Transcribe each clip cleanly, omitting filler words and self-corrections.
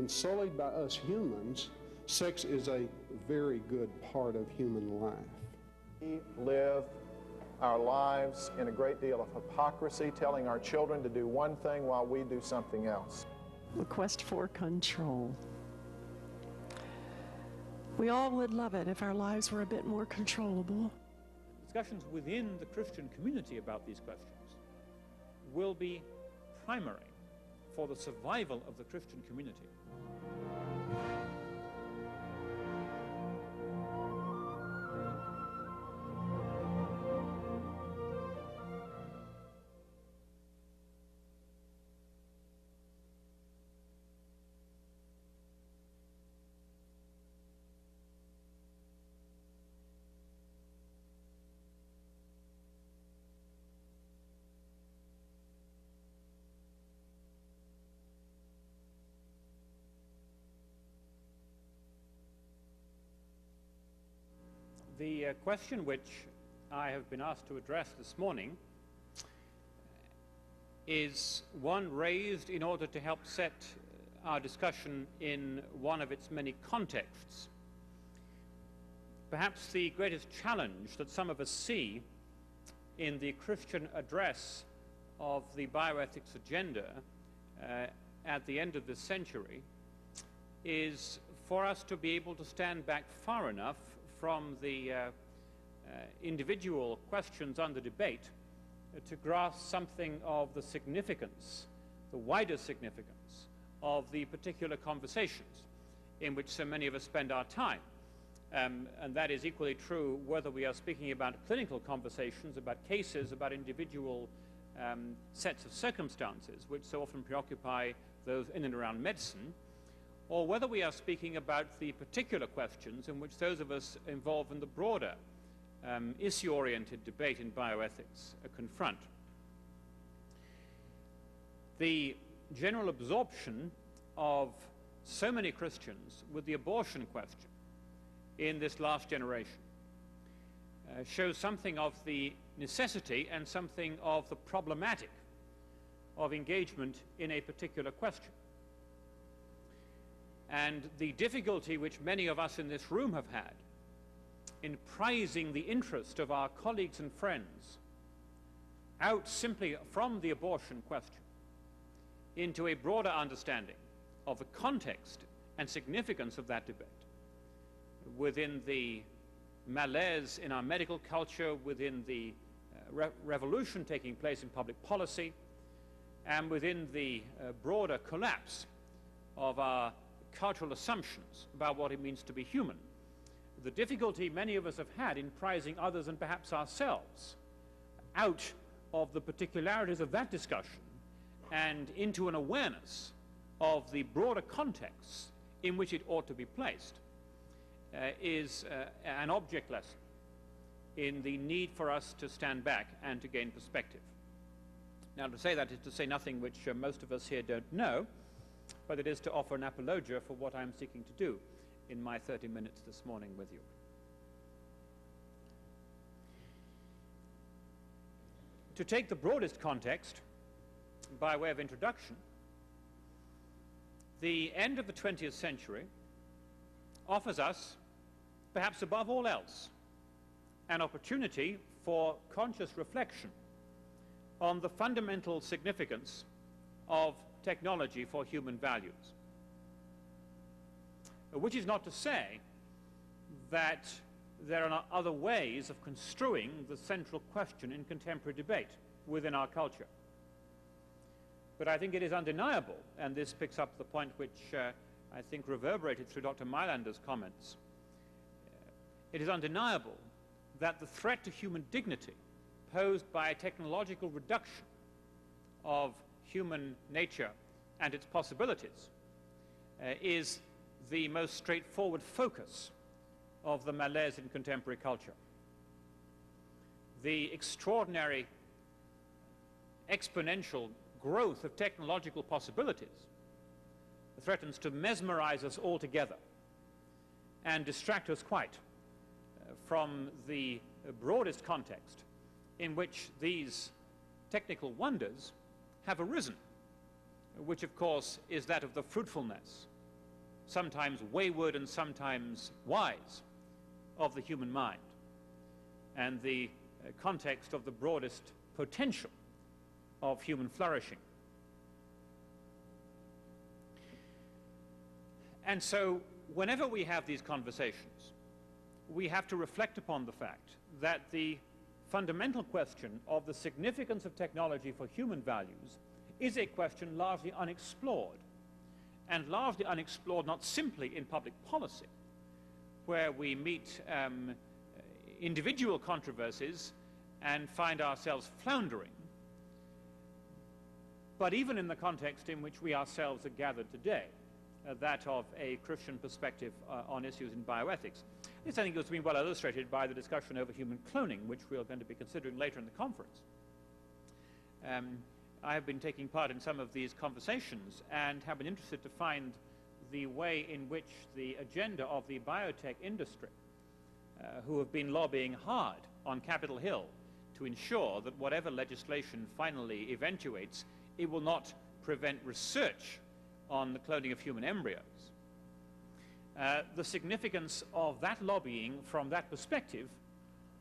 and solely by us humans, sex is a very good part of human life. We live our lives in a great deal of hypocrisy, telling our children to do one thing while we do something else. The quest for control. We all would love it if our lives were a bit more controllable. Discussions within the Christian community about these questions will be primary for the survival of the Christian community. The question which I have been asked to address this morning is one raised in order to help set our discussion in one of its many contexts. Perhaps the greatest challenge that some of us see in the Christian address of the bioethics agenda at the end of this century is for us to be able to stand back far enough from the individual questions under debate to grasp something of the significance, the wider significance of the particular conversations in which so many of us spend our time. And that is equally true whether we are speaking about clinical conversations, about cases, about individual sets of circumstances which so often preoccupy those in and around medicine, or whether we are speaking about the particular questions in which those of us involved in the broader issue-oriented debate in bioethics confront. The general absorption of so many Christians with the abortion question in this last generation shows something of the necessity and something of the problematic of engagement in a particular question. And the difficulty which many of us in this room have had in prizing the interest of our colleagues and friends out simply from the abortion question into a broader understanding of the context and significance of that debate within the malaise in our medical culture, within the revolution taking place in public policy, and within the broader collapse of our cultural assumptions about what it means to be human. The difficulty many of us have had in prizing others and perhaps ourselves out of the particularities of that discussion and into an awareness of the broader context in which it ought to be placed is an object lesson in the need for us to stand back and to gain perspective. Now, to say that is to say nothing which most of us here don't know, but it is to offer an apologia for what I'm seeking to do in my 30 minutes this morning with you. To take the broadest context, by way of introduction, the end of the 20th century offers us, perhaps above all else, an opportunity for conscious reflection on the fundamental significance of technology for human values. Which is not to say that there are not other ways of construing the central question in contemporary debate within our culture. But I think it is undeniable, and this picks up the point which I think reverberated through Dr. Mylander's comments. It is undeniable that the threat to human dignity posed by a technological reduction of human nature and its possibilities is the most straightforward focus of the malaise in contemporary culture. The extraordinary exponential growth of technological possibilities threatens to mesmerize us altogether and distract us quite from the broadest context in which these technical wonders have arisen, which of course is that of the fruitfulness sometimes wayward and sometimes wise, of the human mind, and the context of the broadest potential of human flourishing. And so, whenever we have these conversations, we have to reflect upon the fact that the fundamental question of the significance of technology for human values is a question largely unexplored, and largely unexplored not simply in public policy, where we meet individual controversies and find ourselves floundering, but even in the context in which we ourselves are gathered today, that of a Christian perspective on issues in bioethics. This, I think, has been well illustrated by the discussion over human cloning, which we are going to be considering later in the conference. I have been taking part in some of these conversations and have been interested to find the way in which the agenda of the biotech industry, who have been lobbying hard on Capitol Hill to ensure that whatever legislation finally eventuates, it will not prevent research on the cloning of human embryos. The significance of that lobbying from that perspective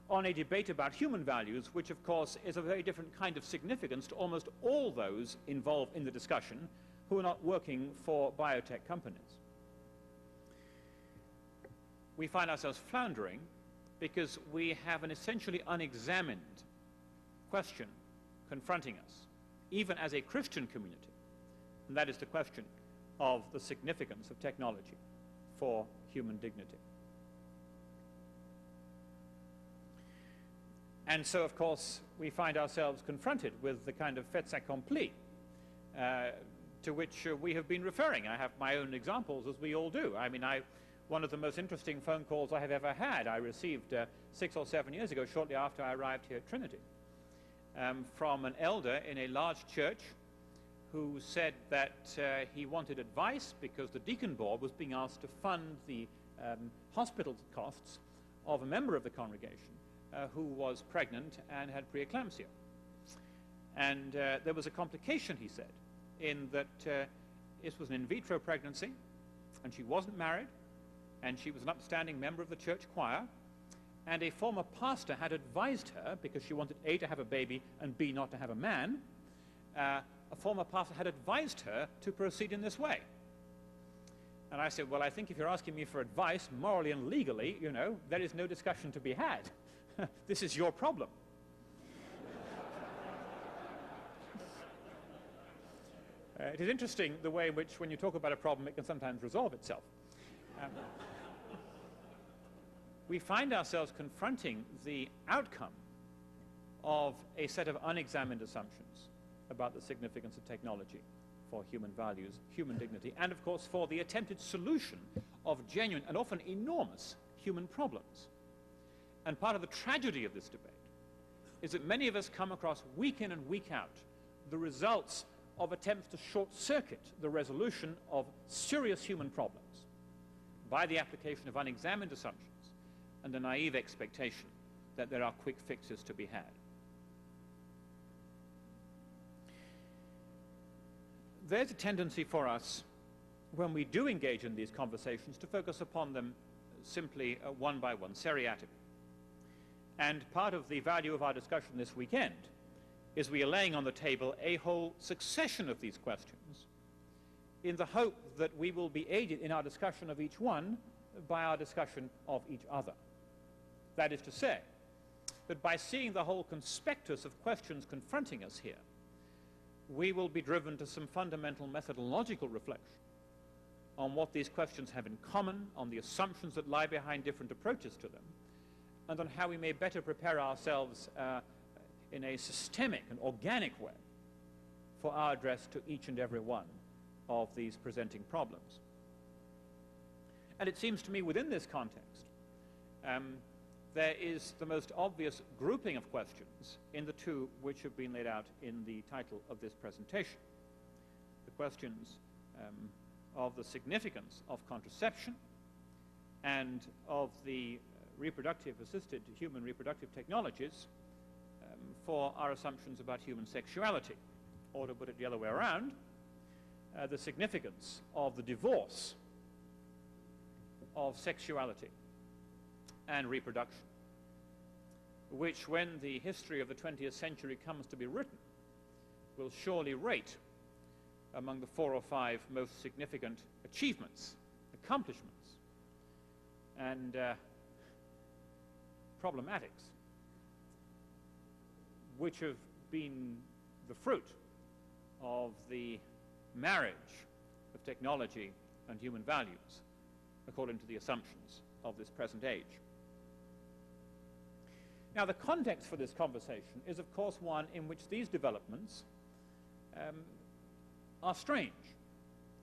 on a debate about human values, which of course is a very different kind of significance to almost all those involved in the discussion who are not working for biotech companies. We find ourselves floundering because we have an essentially unexamined question confronting us, even as a Christian community, and that is the question of the significance of technology for human dignity. And so, of course, we find ourselves confronted with the kind of fait accompli to which we have been referring. I have my own examples, as we all do. I mean, one of the most interesting phone calls I have ever had, I received 6 or 7 years ago, shortly after I arrived here at Trinity, from an elder in a large church who said that he wanted advice because the deacon board was being asked to fund the hospital costs of a member of the congregation who was pregnant and had preeclampsia. And there was a complication, he said, in that this was an in vitro pregnancy, and she wasn't married, and she was an upstanding member of the church choir, and a former pastor had advised her, because she wanted A, to have a baby, and B, not to have a man, a former pastor had advised her to proceed in this way. And I said, well, I think if you're asking me for advice, morally and legally, you know, there is no discussion to be had. This is your problem. It is interesting the way in which, when you talk about a problem, it can sometimes resolve itself. We find ourselves confronting the outcome of a set of unexamined assumptions about the significance of technology for human values, human dignity, and of course for the attempted solution of genuine and often enormous human problems. And part of the tragedy of this debate is that many of us come across week in and week out the results of attempts to short-circuit the resolution of serious human problems by the application of unexamined assumptions and a naive expectation that there are quick fixes to be had. There's a tendency for us, when we do engage in these conversations, to focus upon them simply one by one, seriatim. And part of the value of our discussion this weekend is we are laying on the table a whole succession of these questions in the hope that we will be aided in our discussion of each one by our discussion of each other. That is to say, that by seeing the whole conspectus of questions confronting us here, we will be driven to some fundamental methodological reflection on what these questions have in common, on the assumptions that lie behind different approaches to them, and on how we may better prepare ourselves in a systemic and organic way for our address to each and every one of these presenting problems. And it seems to me within this context, there is the most obvious grouping of questions in the two which have been laid out in the title of this presentation. The questions of the significance of contraception and of the reproductive-assisted human reproductive technologies for our assumptions about human sexuality. Or to put it the other way around, the significance of the divorce of sexuality and reproduction, which, when the history of the 20th century comes to be written, will surely rate among the 4 or 5 most significant achievements, accomplishments, and problematics, which have been the fruit of the marriage of technology and human values, according to the assumptions of this present age. Now, the context for this conversation is, of course, one in which these developments are strange.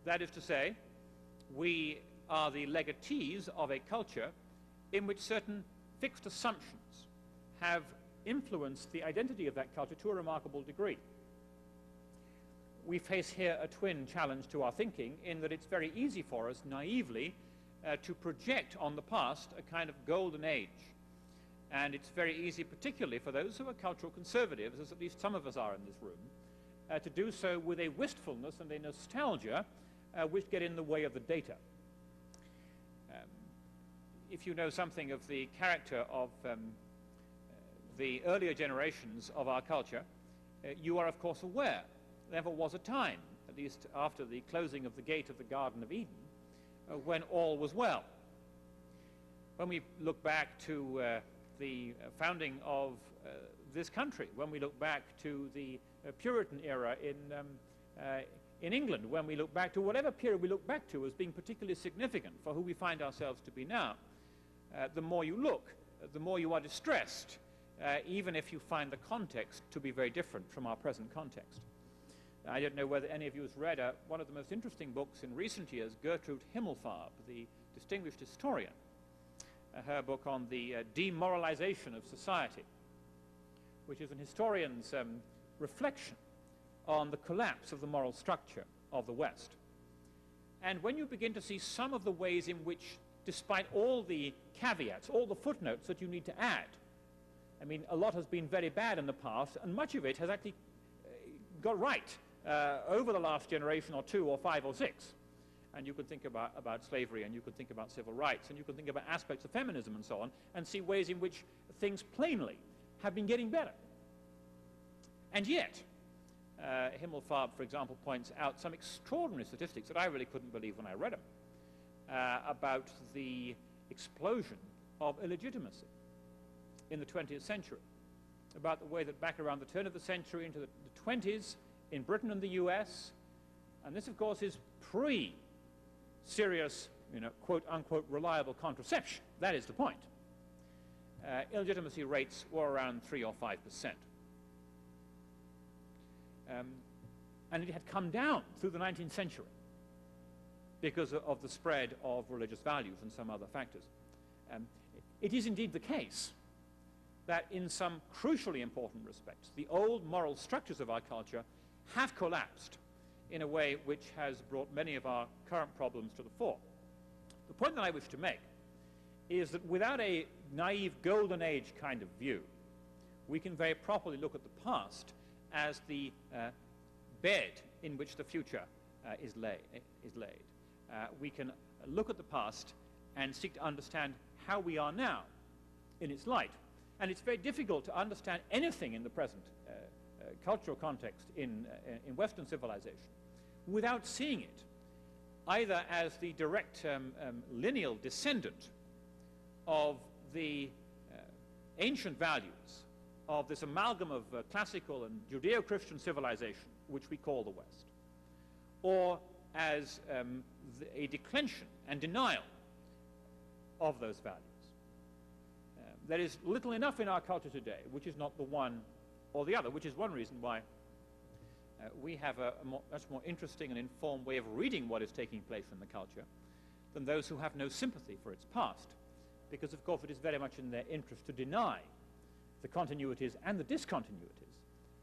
That is to say, we are the legatees of a culture in which certain fixed assumptions have influenced the identity of that culture to a remarkable degree. We face here a twin challenge to our thinking, in that it's very easy for us naively to project on the past a kind of golden age. And it's very easy, particularly for those who are cultural conservatives, as at least some of us are in this room, to do so with a wistfulness and a nostalgia which get in the way of the data. If you know something of the character of the earlier generations of our culture, you are of course aware there was a time, at least after the closing of the gate of the Garden of Eden, when all was well. When we look back to the founding of this country, when we look back to the Puritan era in England, when we look back to whatever period we look back to as being particularly significant for who we find ourselves to be now, the more you look, the more you are distressed, even if you find the context to be very different from our present context. I don't know whether any of you has read one of the most interesting books in recent years, Gertrude Himmelfarb, the distinguished historian, her book on the demoralization of society, which is an historian's reflection on the collapse of the moral structure of the West. And when you begin to see some of the ways in which, despite all the caveats, all the footnotes that you need to add, I mean, a lot has been very bad in the past, and much of it has actually got right over the last generation or 2 or 5 or 6. And you could think about slavery, and you could think about civil rights, and you could think about aspects of feminism and so on, and see ways in which things plainly have been getting better. And yet, Himmelfarb, for example, points out some extraordinary statistics that I really couldn't believe when I read them, about the explosion of illegitimacy in the 20th century, about the way that back around the turn of the century into the 20s, in Britain and the US, and this, of course, is pre-serious, quote-unquote, reliable contraception. That is the point. Illegitimacy rates were around 3 or 5%. And it had come down through the 19th century because of the spread of religious values and some other factors. It is indeed the case that in some crucially important respects, the old moral structures of our culture have collapsed in a way which has brought many of our current problems to the fore. The point that I wish to make is that without a naive golden age kind of view, we can very properly look at the past as the bed in which the future is laid. We can look at the past and seek to understand how we are now in its light. And it's very difficult to understand anything in the present cultural context in Western civilization without seeing it either as the direct lineal descendant of the ancient values of this amalgam of classical and Judeo-Christian civilization, which we call the West, or as a declension and denial of those values. There is little enough in our culture today which is not the one or the other, which is one reason why we have a much more interesting and informed way of reading what is taking place in the culture than those who have no sympathy for its past, because of course it is very much in their interest to deny the continuities and the discontinuities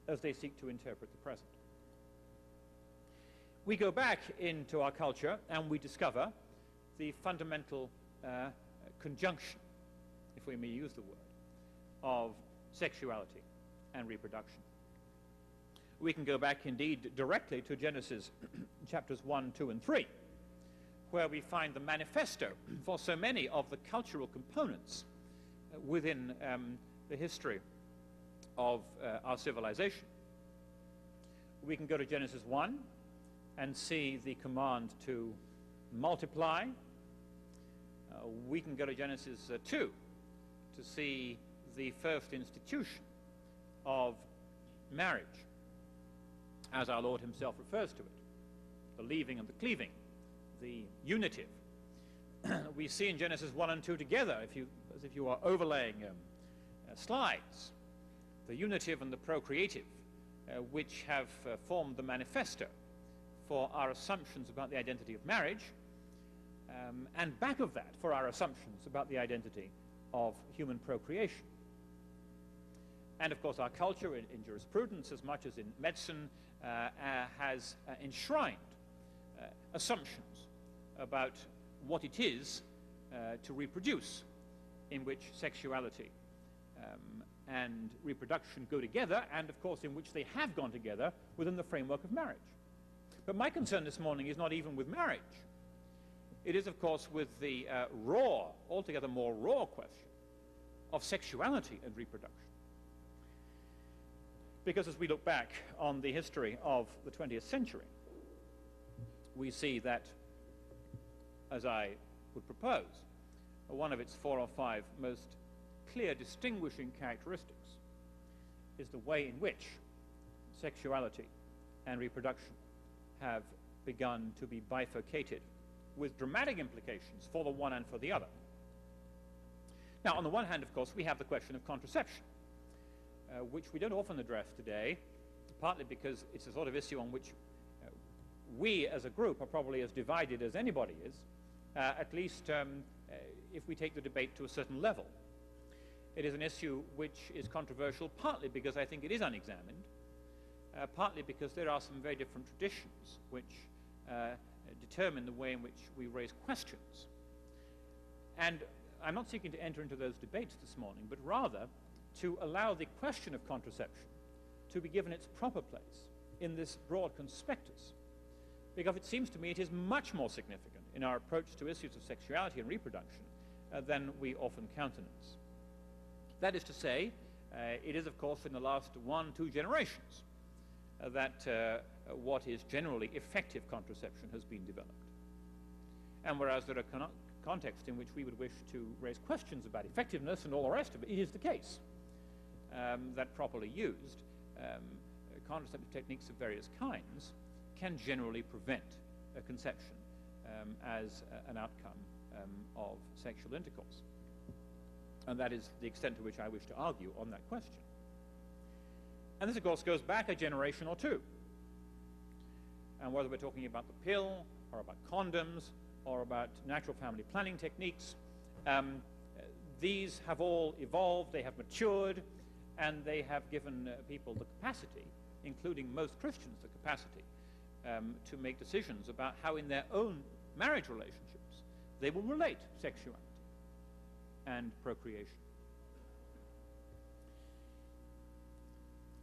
as they seek to interpret the present. We go back into our culture and we discover the fundamental conjunction, if we may use the word, of sexuality and reproduction. We can go back indeed directly to Genesis chapters 1, 2, and 3, where we find the manifesto for so many of the cultural components within the history of our civilization. We can go to Genesis 1 and see the command to multiply. We can go to Genesis 2 to see the first institution of marriage, as our Lord himself refers to it, the leaving and the cleaving, the unitive. We see in Genesis 1 and 2 together, as if you are overlaying slides, the unitive and the procreative, which have formed the manifesto for our assumptions about the identity of marriage, and back of that for our assumptions about the identity of human procreation. And of course our culture in jurisprudence, as much as in medicine, has enshrined assumptions about what it is to reproduce, in which sexuality and reproduction go together, and of course in which they have gone together within the framework of marriage. But my concern this morning is not even with marriage. It is, of course, with the raw, altogether more raw question of sexuality and reproduction. Because as we look back on the history of the 20th century, we see that, as I would propose, one of its 4 or 5 most clear distinguishing characteristics is the way in which sexuality and reproduction have begun to be bifurcated, with dramatic implications for the one and for the other. Now, on the one hand, of course, we have the question of contraception, which we don't often address today, partly because it's a sort of issue on which we as a group are probably as divided as anybody is, at least if we take the debate to a certain level. It is an issue which is controversial, partly because I think it is unexamined, partly because there are some very different traditions which determine the way in which we raise questions. And I'm not seeking to enter into those debates this morning, but rather to allow the question of contraception to be given its proper place in this broad conspectus, because it seems to me it is much more significant in our approach to issues of sexuality and reproduction than we often countenance. That is to say, it is, of course, in the last 1-2 generations that what is generally effective contraception has been developed. And whereas there are contexts in which we would wish to raise questions about effectiveness and all the rest of it, it is the case that properly used, contraceptive techniques of various kinds can generally prevent a conception as an outcome of sexual intercourse. And that is the extent to which I wish to argue on that question. And this, of course, goes back a generation or two. And whether we're talking about the pill, or about condoms, or about natural family planning techniques, these have all evolved, they have matured, and they have given people the capacity, including most Christians the capacity, to make decisions about how in their own marriage relationships they will relate sexuality and procreation.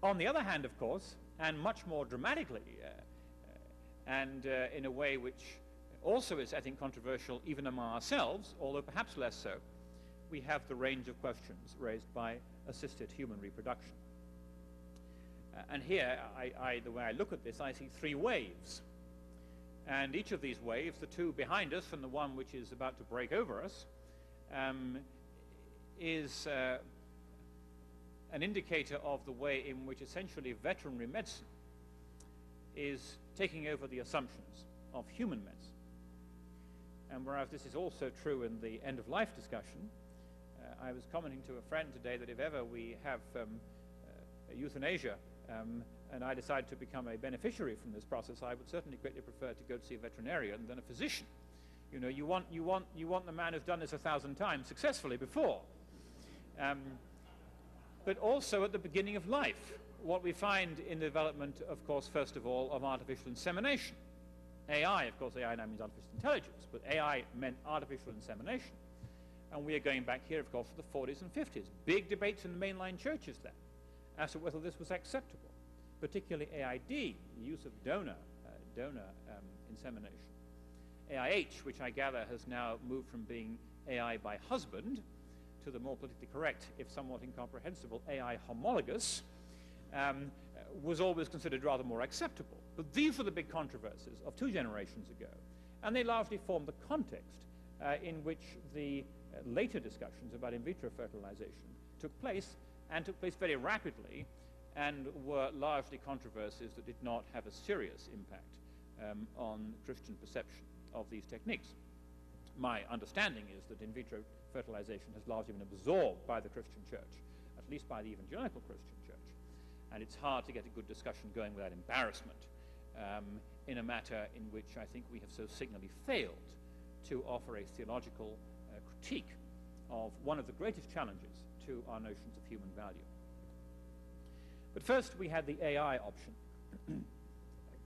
On the other hand, of course, and much more dramatically, and in a way which also is, I think, controversial even among ourselves, although perhaps less so, we have the range of questions raised by assisted human reproduction. And here, the way I look at this, I see 3 waves. And each of these waves, the 2 behind us and the one which is about to break over us, is an indicator of the way in which essentially veterinary medicine is taking over the assumptions of human medicine. And whereas this is also true in the end-of-life discussion, I was commenting to a friend today that if ever we have euthanasia and I decide to become a beneficiary from this process, I would certainly greatly prefer to go to see a veterinarian than a physician. You know, you want the man who's done this 1,000 times successfully before. But also at the beginning of life, what we find in the development, of course, first of all, of artificial insemination. AI, of course, AI now means artificial intelligence, but AI meant artificial insemination. And we are going back here, of course, to the 40s and 50s. Big debates in the mainline churches then as to whether this was acceptable, particularly AID, the use of donor insemination. AIH, which I gather has now moved from being AI by husband to the more politically correct, if somewhat incomprehensible, AI homologous, was always considered rather more acceptable. But these were the big controversies of 2 generations ago, and they largely formed the context in which the later discussions about in vitro fertilization took place, and took place very rapidly, and were largely controversies that did not have a serious impact on Christian perception of these techniques. My understanding is that in vitro fertilization has largely been absorbed by the Christian church, at least by the evangelical Christian church, and it's hard to get a good discussion going without embarrassment in a matter in which I think we have so signally failed to offer a theological critique of one of the greatest challenges to our notions of human value. But first we had the AI option,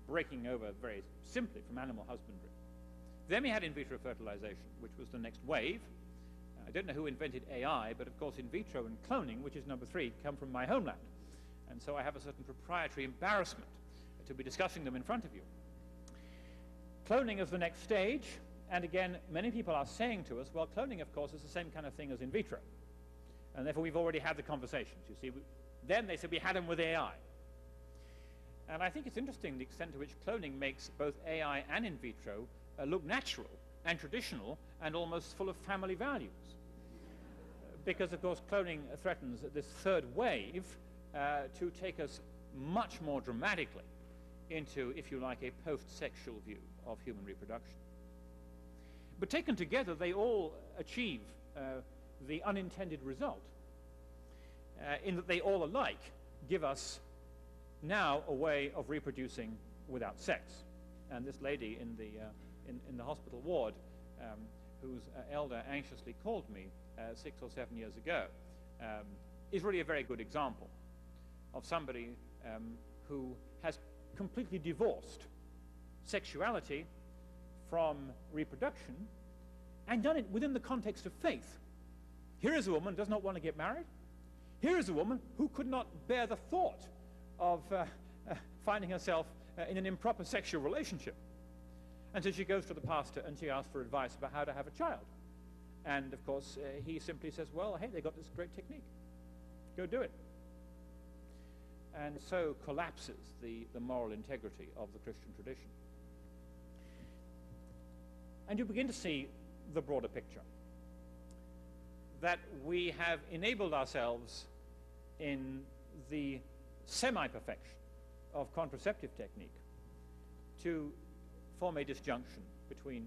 breaking over very simply from animal husbandry. Then we had in vitro fertilization, which was the next wave. I don't know who invented AI, but of course in vitro and cloning, which is number 3, come from my homeland. And so I have a certain proprietary embarrassment to be discussing them in front of you. Cloning is the next stage, and again, many people are saying to us, well, cloning, of course, is the same kind of thing as in vitro. And therefore we've already had the conversations, you see. Then they said we had them with AI. And I think it's interesting the extent to which cloning makes both AI and in vitro look natural and traditional and almost full of family values. Because, of course, cloning threatens this 3rd wave to take us much more dramatically into, if you like, a post-sexual view of human reproduction. But taken together, they all achieve the unintended result in that they all alike give us now a way of reproducing without sex. And this lady in the hospital ward, whose elder anxiously called me 6 or 7 years ago, is really a very good example of somebody who has completely divorced sexuality from reproduction and done it within the context of faith. Here is a woman who does not want to get married. Here is a woman who could not bear the thought of finding herself in an improper sexual relationship. And so she goes to the pastor and she asks for advice about how to have a child. And of course, he simply says, well, hey, they got this great technique. Go do it. And so collapses the moral integrity of the Christian tradition. And you begin to see the broader picture. That we have enabled ourselves in the semi-perfection of contraceptive technique to form a disjunction between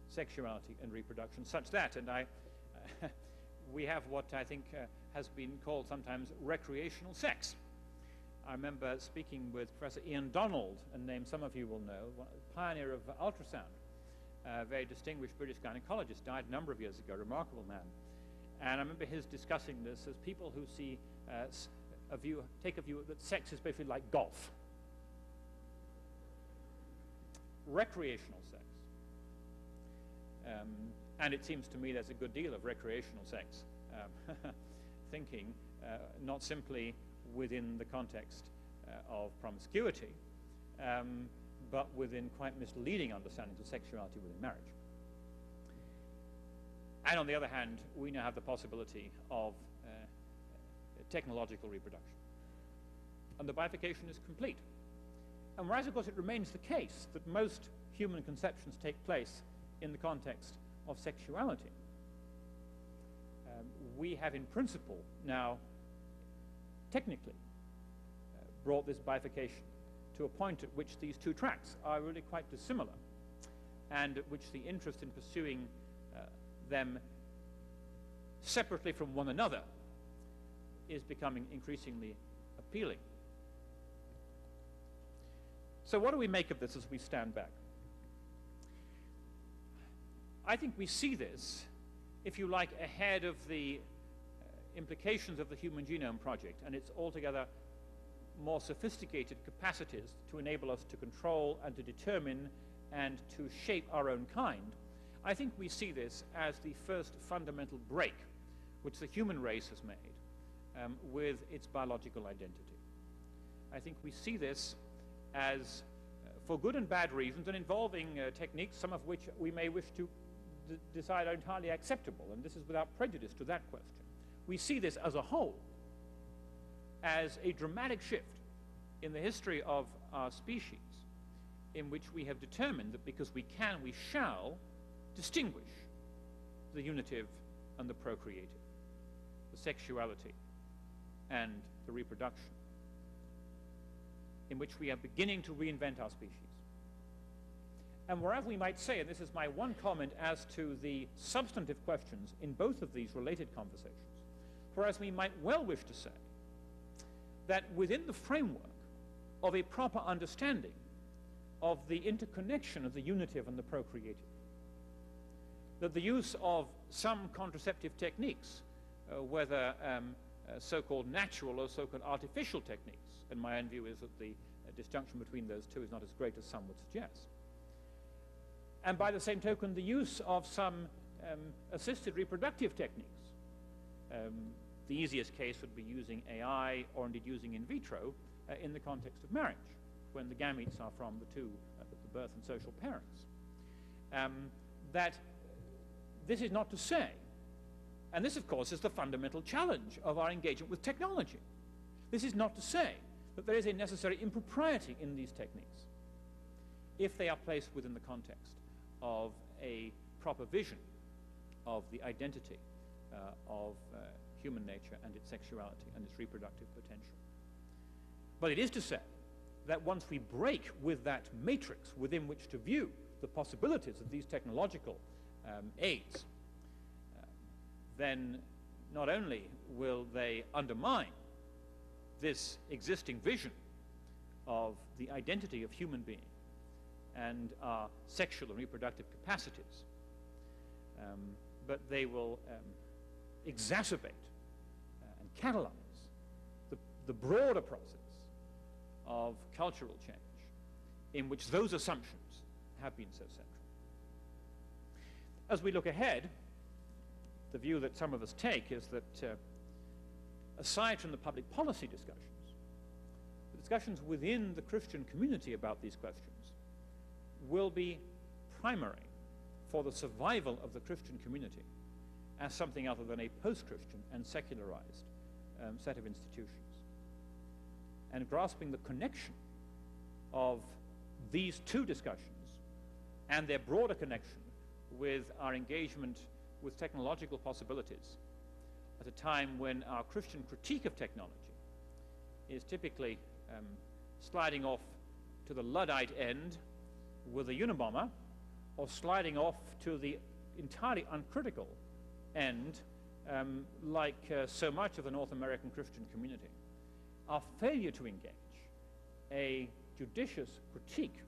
sexuality and reproduction, such that, and we have what I think has been called sometimes recreational sex. I remember speaking with Professor Ian Donald, a name some of you will know, pioneer of ultrasound, a very distinguished British gynecologist, died a number of years ago, a remarkable man. And I remember his discussing this as people who see take a view that sex is basically like golf. Recreational sex. And it seems to me there's a good deal of recreational sex thinking, not simply within the context of promiscuity, but within quite misleading understandings of sexuality within marriage. And on the other hand, we now have the possibility of technological reproduction. And the bifurcation is complete. And whereas, of course, it remains the case that most human conceptions take place in the context of sexuality, we have in principle now technically brought this bifurcation to a point at which these 2 tracks are really quite dissimilar, and at which the interest in pursuing them separately from one another is becoming increasingly appealing. So what do we make of this as we stand back? I think we see this, if you like, ahead of the implications of the Human Genome Project and its altogether more sophisticated capacities to enable us to control and to determine and to shape our own kind. I think we see this as the first fundamental break which the human race has made with its biological identity. I think we see this as for good and bad reasons, and involving techniques, some of which we may wish to decide are entirely acceptable, and this is without prejudice to that question. We see this as a whole as a dramatic shift in the history of our species, in which we have determined that because we can, we shall distinguish the unitive and the procreative, the sexuality and the reproduction, in which we are beginning to reinvent our species. And wherever we might say, and this is my one comment as to the substantive questions in both of these related conversations, whereas we might well wish to say that within the framework of a proper understanding of the interconnection of the unitive and the procreative, that the use of some contraceptive techniques, whether so-called natural or so-called artificial techniques, and my own view is that the disjunction between those two is not as great as some would suggest. And by the same token, the use of some assisted reproductive techniques. The easiest case would be using AI or indeed using in vitro in the context of marriage, when the gametes are from the two, the birth and social parents. That this is not to say, and this of course is the fundamental challenge of our engagement with technology, this is not to say that there is a necessary impropriety in these techniques if they are placed within the context of a proper vision of the identity of human nature and its sexuality and its reproductive potential. But it is to say that once we break with that matrix within which to view the possibilities of these technological aids, then not only will they undermine this existing vision of the identity of human being and our sexual and reproductive capacities, but they will exacerbate and catalyze the broader process of cultural change in which those assumptions have been so central. As we look ahead, the view that some of us take is that aside from the public policy discussions, the discussions within the Christian community about these questions will be primary for the survival of the Christian community as something other than a post-Christian and secularized set of institutions. And grasping the connection of these two discussions and their broader connection with our engagement with technological possibilities at a time when our Christian critique of technology is typically sliding off to the Luddite end with a Unabomber, or sliding off to the entirely uncritical end like so much of the North American Christian community. Our failure to engage a judicious critique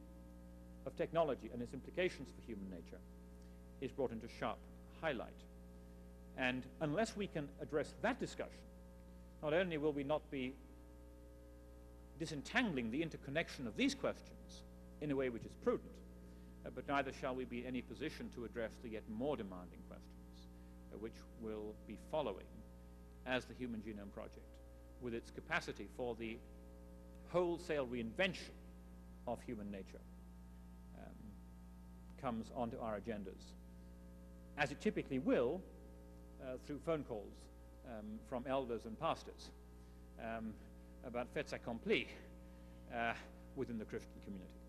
of technology and its implications for human nature is brought into sharp highlight. And unless we can address that discussion, not only will we not be disentangling the interconnection of these questions in a way which is prudent, but neither shall we be in any position to address the yet more demanding questions, which will be following as the Human Genome Project, with its capacity for the wholesale reinvention of human nature, comes onto our agendas, as it typically will through phone calls from elders and pastors about faits accomplis within the Christian community.